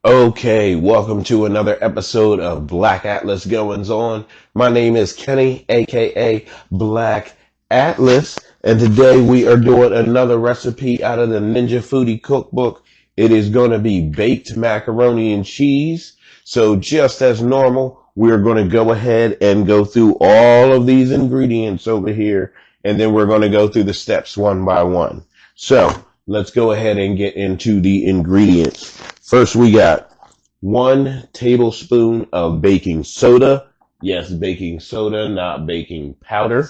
Okay, welcome to another episode of Black Atlas Goings On. My name is Kenny, aka Black Atlas, and today we are doing another recipe out of the Ninja Foodi Cookbook. It is going to be baked macaroni and cheese. So just as normal, we're going to go ahead and go through all of these ingredients over here, and then we're going to go through the steps one by one. So let's go ahead and get into the ingredients. First, we got 1 tablespoon of baking soda. Yes, baking soda, not baking powder.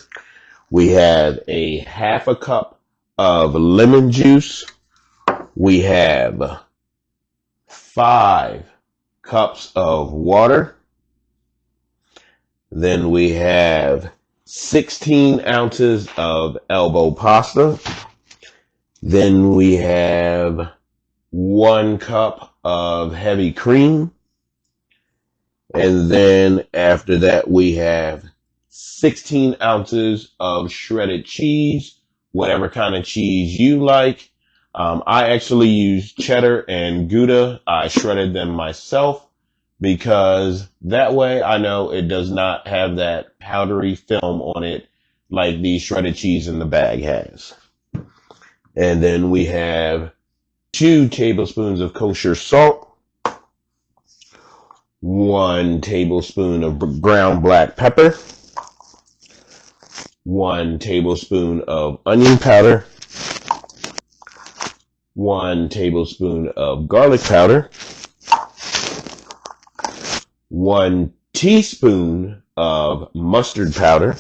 We have a half a cup of lemon juice. We have 5 cups of water. Then we have 16 ounces of elbow pasta. Then we have 1 cup of heavy cream. And then after that, we have 16 ounces of shredded cheese, whatever kind of cheese you like. I actually use cheddar and Gouda. I shredded them myself because that way I know it does not have that powdery film on it like the shredded cheese in the bag has. And then we have 2 tablespoons of kosher salt, 1 tablespoon of ground black pepper, 1 tablespoon of onion powder, 1 tablespoon of garlic powder, 1 teaspoon of mustard powder,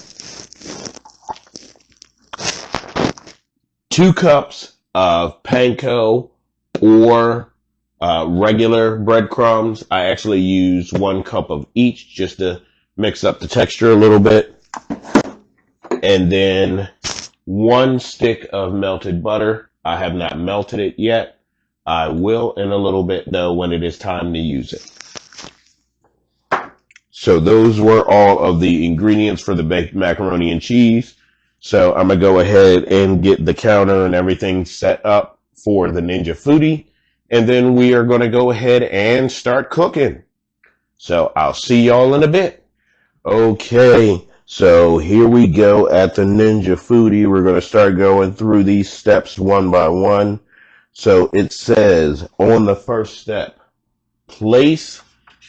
2 cups of panko or regular breadcrumbs. I actually use 1 cup of each just to mix up the texture a little bit. And then 1 stick of melted butter. I have not melted it yet. I will in a little bit though when it is time to use it. So those were all of the ingredients for the baked macaroni and cheese. So I'm going to go ahead and get the counter and everything set up for the Ninja Foodi. And then we are going to go ahead and start cooking. So I'll see y'all in a bit. Okay, so here we go at the Ninja Foodi. We're going to start going through these steps one by one. So it says on the first step, place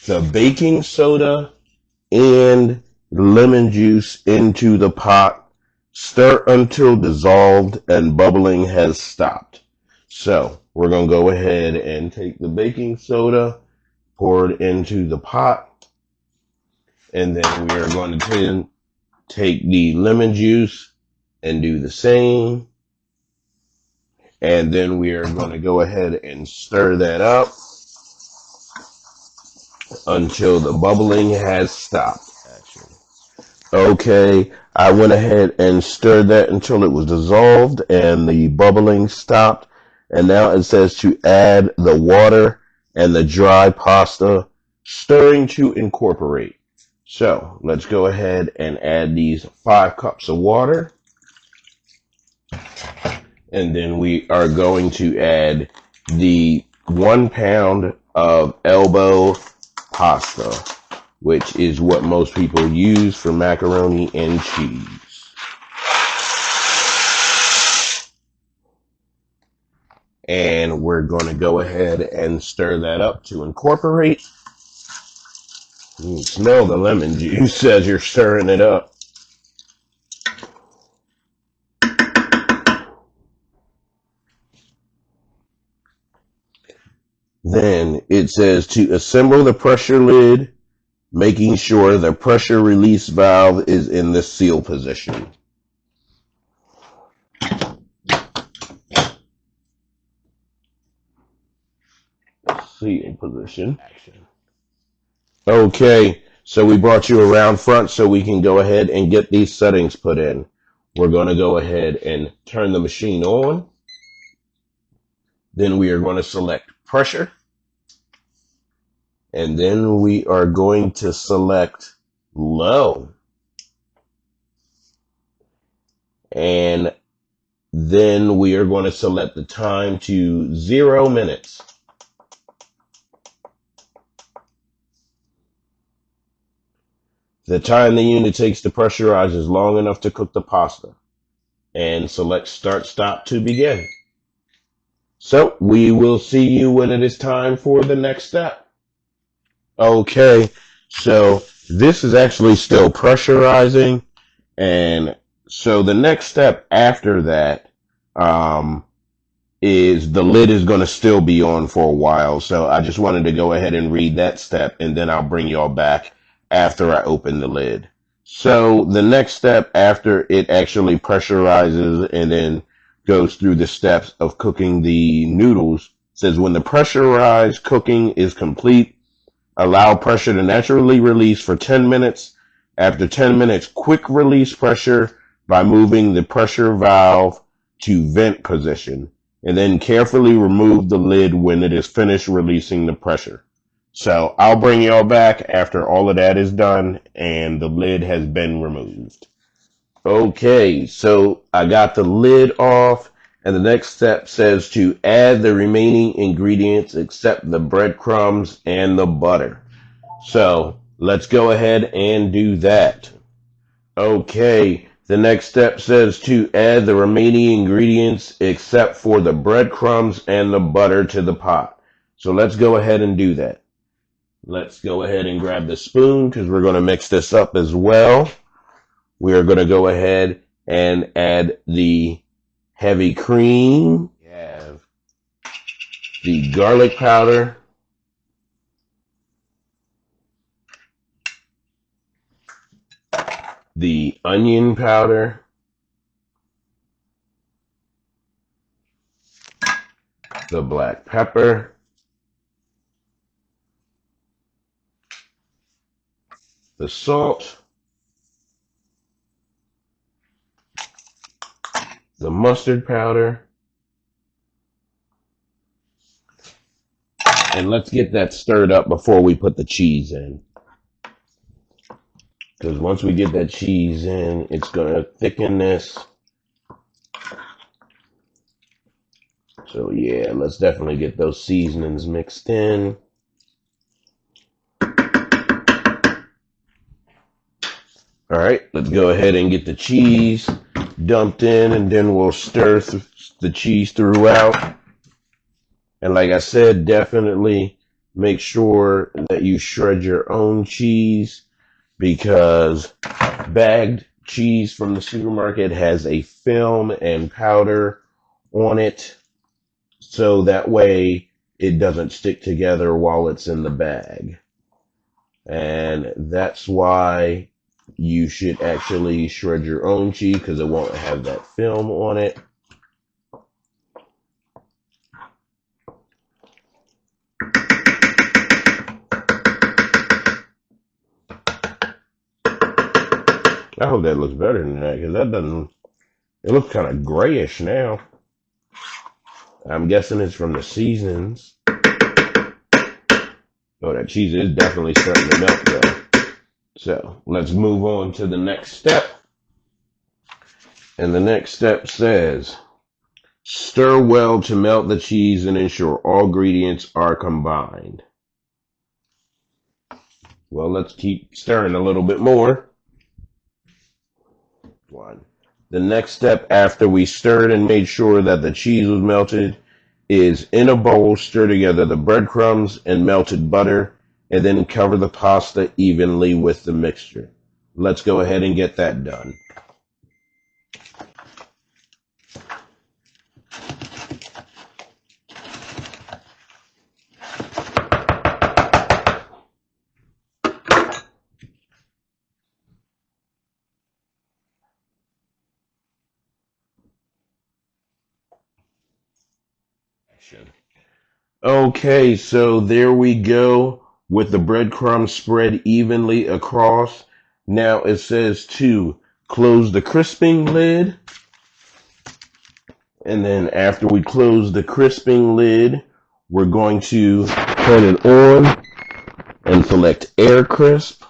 the baking soda and lemon juice into the pot. Stir until dissolved and bubbling has stopped. So we're going to go ahead and take the baking soda, pour it into the pot, and then we are going to take the lemon juice and do the same. And then we are going to go ahead and stir that up until the bubbling has stopped. Okay, I went ahead and stirred that until it was dissolved and the bubbling stopped. And now it says to add the water and the dry pasta, stirring to incorporate. So let's go ahead and add these 5 cups of water. And then we are going to add the 1 pound of elbow pasta, which is what most people use for macaroni and cheese. And we're going to go ahead and stir that up to incorporate. You can smell the lemon juice as you're stirring it up. Then it says to assemble the pressure lid, making sure the pressure release valve is in the seal position. Seal position. Okay, so we brought you around front so we can go ahead and get these settings put in. We're going to go ahead and turn the machine on. Then we are going to select pressure. And then we are going to select low. And then we are going to select the time to 0 minutes. The time the unit takes to pressurize is long enough to cook the pasta. And select Start Stop to begin. So we will see you when it is time for the next step. Okay, so this is actually still pressurizing, and so the next step after that is the lid is going to still be on for a while. So I just wanted to go ahead and read that step, and then I'll bring y'all back after I open the lid. So the next step after it actually pressurizes and then goes through the steps of cooking the noodles says when the pressurized cooking is complete, allow pressure to naturally release for 10 minutes. After 10 minutes, quick release pressure by moving the pressure valve to vent position, and then carefully remove the lid when it is finished releasing the pressure. So I'll bring y'all back after all of that is done and the lid has been removed. Okay, so I got the lid off, and the next step says to add the remaining ingredients except the breadcrumbs and the butter. So let's go ahead and do that. Okay, the next step says to add the remaining ingredients except for the breadcrumbs and the butter to the pot. So let's go ahead and do that. Let's go ahead and grab the spoon because we're going to mix this up as well. We are going to go ahead and add the heavy cream. We have the garlic powder, the onion powder, the black pepper, the salt, the mustard powder, and let's get that stirred up before we put the cheese in. Because once we get that cheese in, it's going to thicken this. So yeah, let's definitely get those seasonings mixed in. All right, let's go ahead and get the cheese dumped in, and then we'll stir the cheese throughout. And like I said, definitely make sure that you shred your own cheese, because bagged cheese from the supermarket has a film and powder on it, so that way it doesn't stick together while it's in the bag. And that's why you should actually shred your own cheese, because it won't have that film on it. I hope that looks better than that, because that doesn't, it looks kind of grayish now. I'm guessing it's from the seasons. Oh, that cheese is definitely starting to melt though. So let's move on to the next step. And the next step says, stir well to melt the cheese and ensure all ingredients are combined. Well, let's keep stirring a little bit more. The next step after we stirred and made sure that the cheese was melted is in a bowl, stir together the breadcrumbs and melted butter, and then cover the pasta evenly with the mixture. Let's go ahead and get that done. Okay, so there we go with the breadcrumbs spread evenly across. Now it says to close the crisping lid. And then after we close the crisping lid, we're going to turn it on and select air crisp.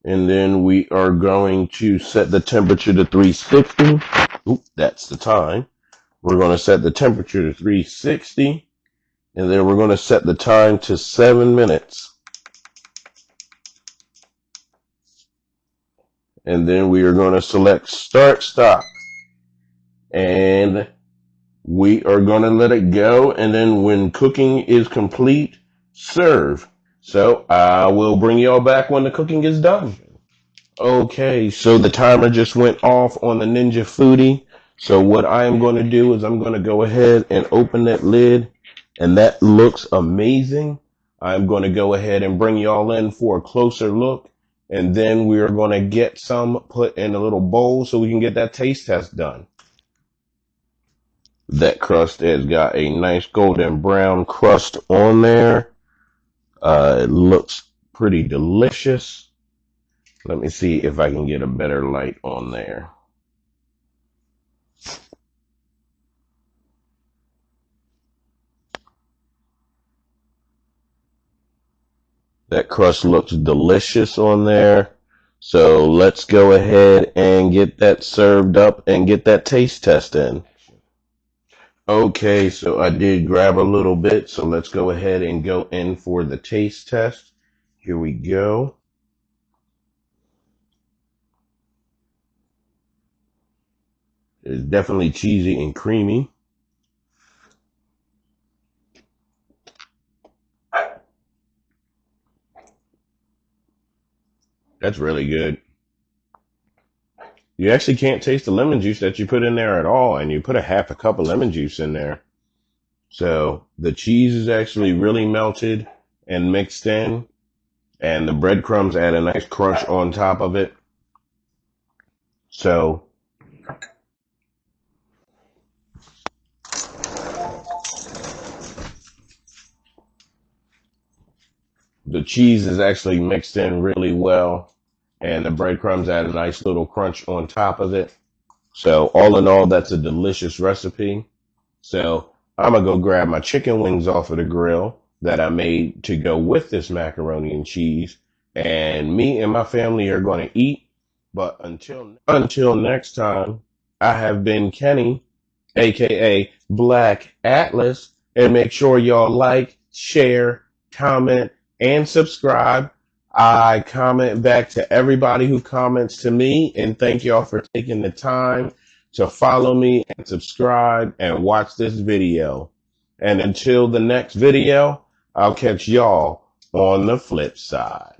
And then we are going to set the temperature to 360. Oop, that's the time. We're going to set the temperature to 360. And then we're going to set the time to 7 minutes. And then we are going to select start stop. And we are going to let it go. And then when cooking is complete, serve. So I will bring y'all back when the cooking is done. Okay, so the timer just went off on the Ninja Foodi. So what I am going to do is I'm going to go ahead and open that lid, and that looks amazing. I'm going to go ahead and bring y'all in for a closer look, and then we are going to get some put in a little bowl so we can get that taste test done. That crust has got a nice golden brown crust on there. It looks pretty delicious. Let me see if I can get a better light on there. That crust looks delicious on there. So let's go ahead and get that served up and get that taste test in. Okay, so I did grab a little bit, so let's go ahead and go in for the taste test. Here we go. It's definitely cheesy and creamy. That's really good. You actually can't taste the lemon juice that you put in there at all, and you put a half a cup of lemon juice in there. So the cheese is actually really melted and mixed in, and the breadcrumbs add a nice crunch on top of it. So the cheese is actually mixed in really well, and the breadcrumbs add a nice little crunch on top of it. So all in all, that's a delicious recipe. So I'm gonna go grab my chicken wings off of the grill that I made to go with this macaroni and cheese, and me and my family are going to eat. But until next time, I have been Kenny, aka Black Atlas, and make sure y'all like, share, comment, and subscribe. I comment back to everybody who comments to me, and thank y'all for taking the time to follow me and subscribe and watch this video. And until the next video, I'll catch y'all on the flip side.